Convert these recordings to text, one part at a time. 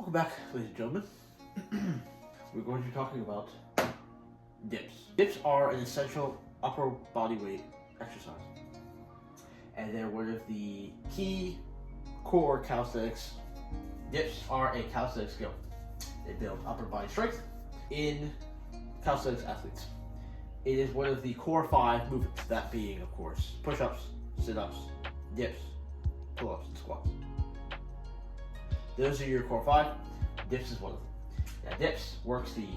Welcome back, ladies and gentlemen. We're going to be talking about dips. Dips are an essential upper body weight exercise, and they're one of the key core calisthenics. Dips are a calisthenics skill. They build upper body strength in calisthenics athletes. It is one of the core 5 movements, that being, of course, push-ups, sit-ups, dips, pull-ups, and squats. Those are your core 5. Dips is one of them. Now, dips works the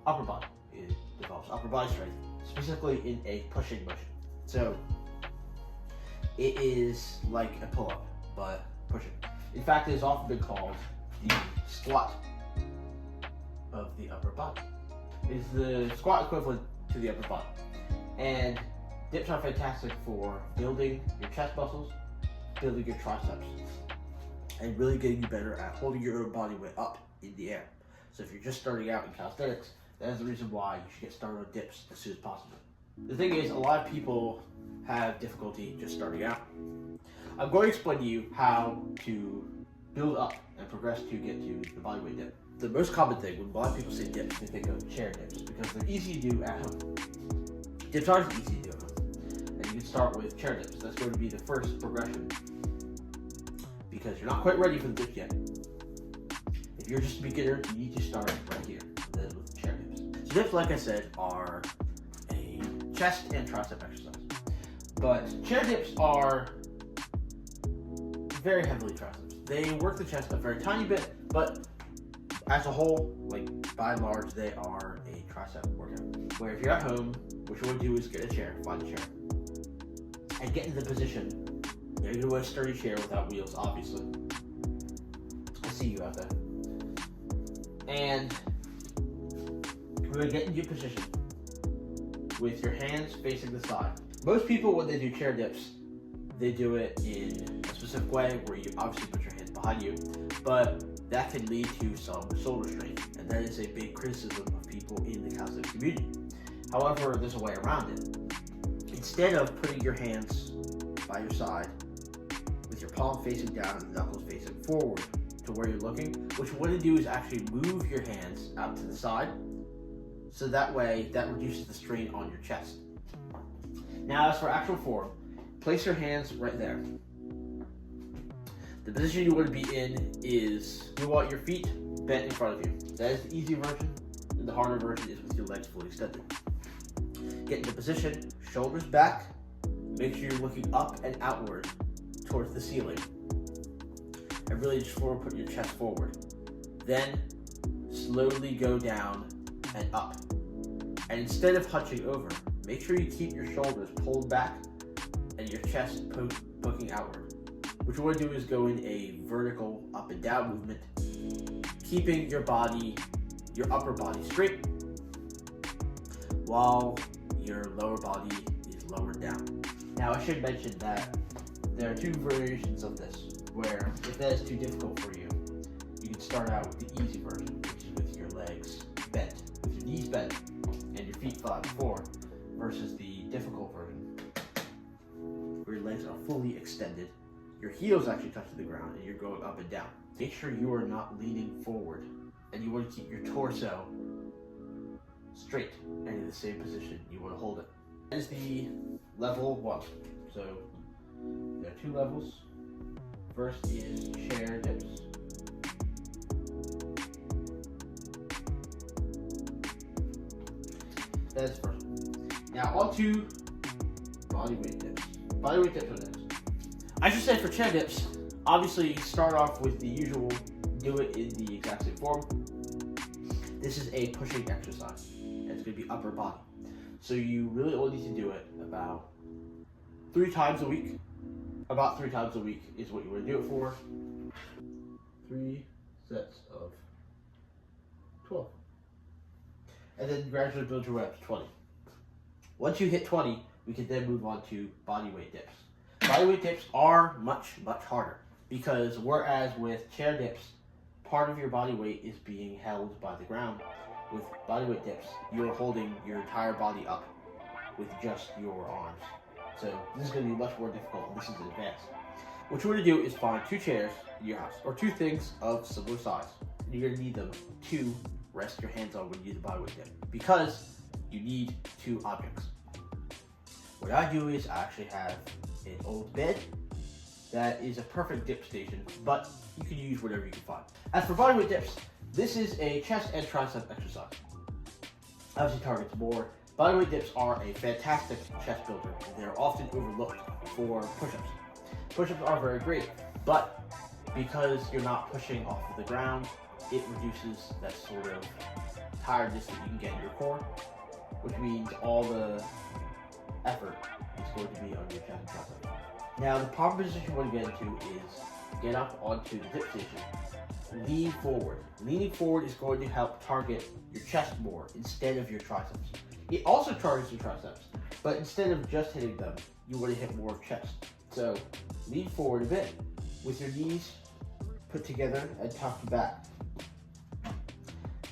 upper body. It develops upper body strength, specifically in a pushing motion. So, it is like a pull-up, but pushing. In fact, it has often been called the squat of the upper body. It is the squat equivalent to the upper body. And dips are fantastic for building your chest muscles, building your triceps, and really getting you better at holding your own body weight up in the air. So if you're just starting out in calisthenics, that is the reason why you should get started on dips as soon as possible. The thing is, a lot of people have difficulty just starting out. I'm going to explain to you how to build up and progress to get to the bodyweight dip. The most common thing when a lot of people say dips, they think of chair dips because they're easy to do at home. Dips aren't easy to do at home, and you can start with chair dips. That's going to be the first progression because you're not quite ready for the dips yet. If you're just a beginner, you need to start right here, then with chair dips. So dips, like I said, are a chest and tricep exercise, but chair dips are very heavily triceps. They work the chest a very tiny bit, but as a whole, like by and large, they are a tricep workout. Where if you're at home, what you want to do is get a chair, find a chair, and get into the position. You're going to want a sturdy chair without wheels, obviously. I see you out there. And we're going to get into a position with your hands facing the side. Most people, when they do chair dips, they do it in a specific way where you obviously put your hands behind you, but that can lead to some shoulder strain, and that is a big criticism of people in the calisthenics community. However, there's a way around it. Instead of putting your hands by your side, with your palm facing down and the knuckles facing forward to where you're looking, what you want to do is actually move your hands out to the side, so that way that reduces the strain on your chest. Now, as for actual form, place your hands right there. The position you want to be in is you want your feet bent in front of you. That is the easy version, and the harder version is with your legs fully extended. Get into position, shoulders back, make sure you're looking up and outward towards the ceiling. And really just put your chest forward. Then slowly go down and up. And instead of hunching over, make sure you keep your shoulders pulled back and your chest poking outward. What you want to do is go in a vertical up and down movement, keeping your body, your upper body straight, while your lower body is lowered down. Now, I should mention that there are 2 variations of this, where if that is too difficult for you, you can start out with the easy version, which is with your legs bent, with your knees bent, and your feet flat before, versus the difficult version, where your legs are fully extended, your heels actually touch the ground, and you're going up and down. Make sure you are not leaning forward, and you want to keep your torso straight and in the same position you want to hold it. That is the level 1. So there are 2 levels. First is chair dips. That is first. Now on to bodyweight dips. Bodyweight dips are next. I should say for chair dips, obviously start off with the usual, do it in the exact same form. This is a pushing exercise, and it's going to be upper body. So you really only need to do it about 3 times a week. About 3 times a week is what you want to do it for. 3 sets of 12. And then gradually build your way up to 20. Once you hit 20, we can then move on to bodyweight dips. Bodyweight dips are much, much harder because whereas with chair dips, part of your body weight is being held by the ground, with bodyweight dips, you're holding your entire body up with just your arms. So this is going to be much more difficult, and this is advanced. What you want to do is find 2 chairs in your house, or 2 things of similar size. you're going to need them to rest your hands on when you do the bodyweight dip, because you need two objects. What I do is I actually have an old bed that is a perfect dip station, but you can use whatever you can find. As for bodyweight dips, this is a chest and tricep exercise. Obviously targets more. Bodyweight dips are a fantastic chest builder, and they're often overlooked for push-ups. Push-ups are very great, but because you're not pushing off of the ground, it reduces that sort of tiredness that you can get in your core, which means all the effort is going to be on your chest and tricep. Now, the proper position you want to get into is get up onto the dip station, lean forward. Leaning forward is going to help target your chest more instead of your triceps. It also targets your triceps, but instead of just hitting them, you want to hit more of chest. So lean forward a bit with your knees put together and tucked back.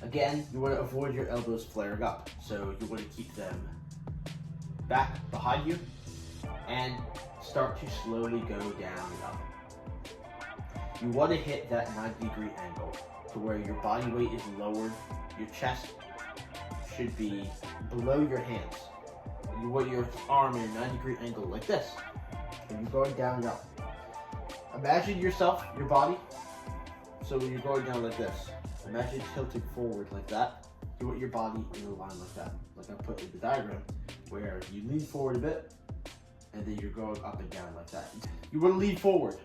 Again, you want to avoid your elbows flaring up, so you want to keep them back behind you and start to slowly go down and up. You want to hit that 90-degree angle to where your body weight is lowered, your chest should be below your hands. You want your arm in a 90-degree angle like this, and you're going down and up. Imagine yourself, your body, so when you're going down like this, imagine tilting forward like that. You want your body in a line like that, like I put in the diagram, where you lean forward a bit, and then you're going up and down like that. You want to lean forward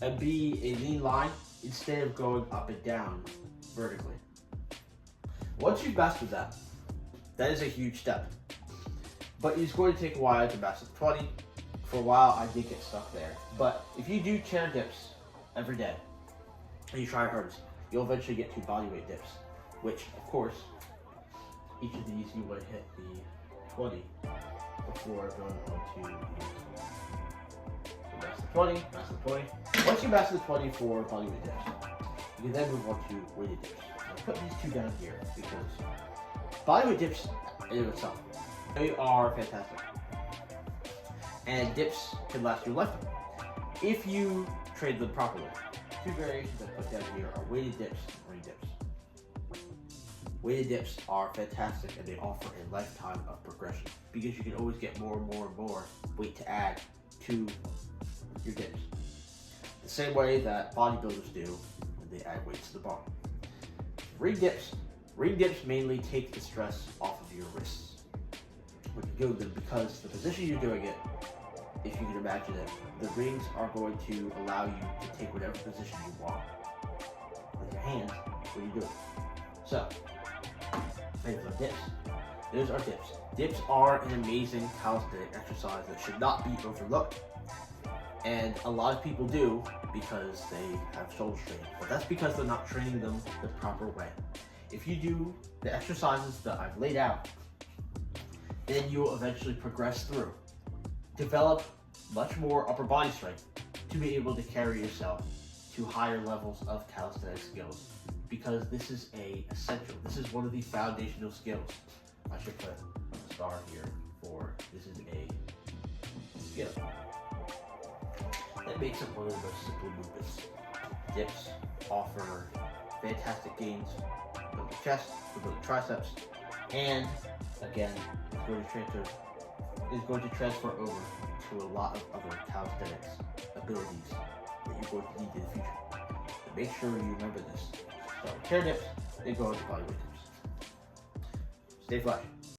and be a lean line instead of going up and down vertically. Once you've mastered that, that is a huge step. But it's going to take a while to master the 20. For a while, I did get stuck there. But if you do chair dips every day, and you try your hardest, you'll eventually get to bodyweight dips, which, of course, each of these you want to hit the 20 before going on to the so master the 20, master the 20. Once you master the 20 for bodyweight dips, you can then move on to weighted dips. I'll put these two down here because bodyweight dips in and of itself, they are fantastic. And dips can last you a lifetime if you train them properly. Two variations I put down here are weighted dips and ring dips. Weighted dips are fantastic and they offer a lifetime of progression because you can always get more and more and more weight to add to your dips. The same way that bodybuilders do when they add weights to the bar. Ring dips mainly take the stress off of your wrists when you do them because the position you're doing it, if you can imagine it, the rings are going to allow you to take whatever position you want with your hands when you do it. So, those are dips. Those are dips. Dips are an amazing calisthenic exercise that should not be overlooked. And a lot of people do because they have shoulder strain, but that's because they're not training them the proper way. If you do the exercises that I've laid out, then you'll eventually progress through. Develop much more upper body strength to be able to carry yourself to higher levels of calisthenic skills, because this is essential. This is one of the foundational skills. I should put a star here for this is a skill that makes it one of the most simple movements. Dips offer fantastic gains for building chest, for building triceps, and again, is going to transfer over to a lot of other calisthenics abilities that you're going to need in the future. But make sure you remember this. Start with chair dips, then go into bodyweight dips. Stay flashy.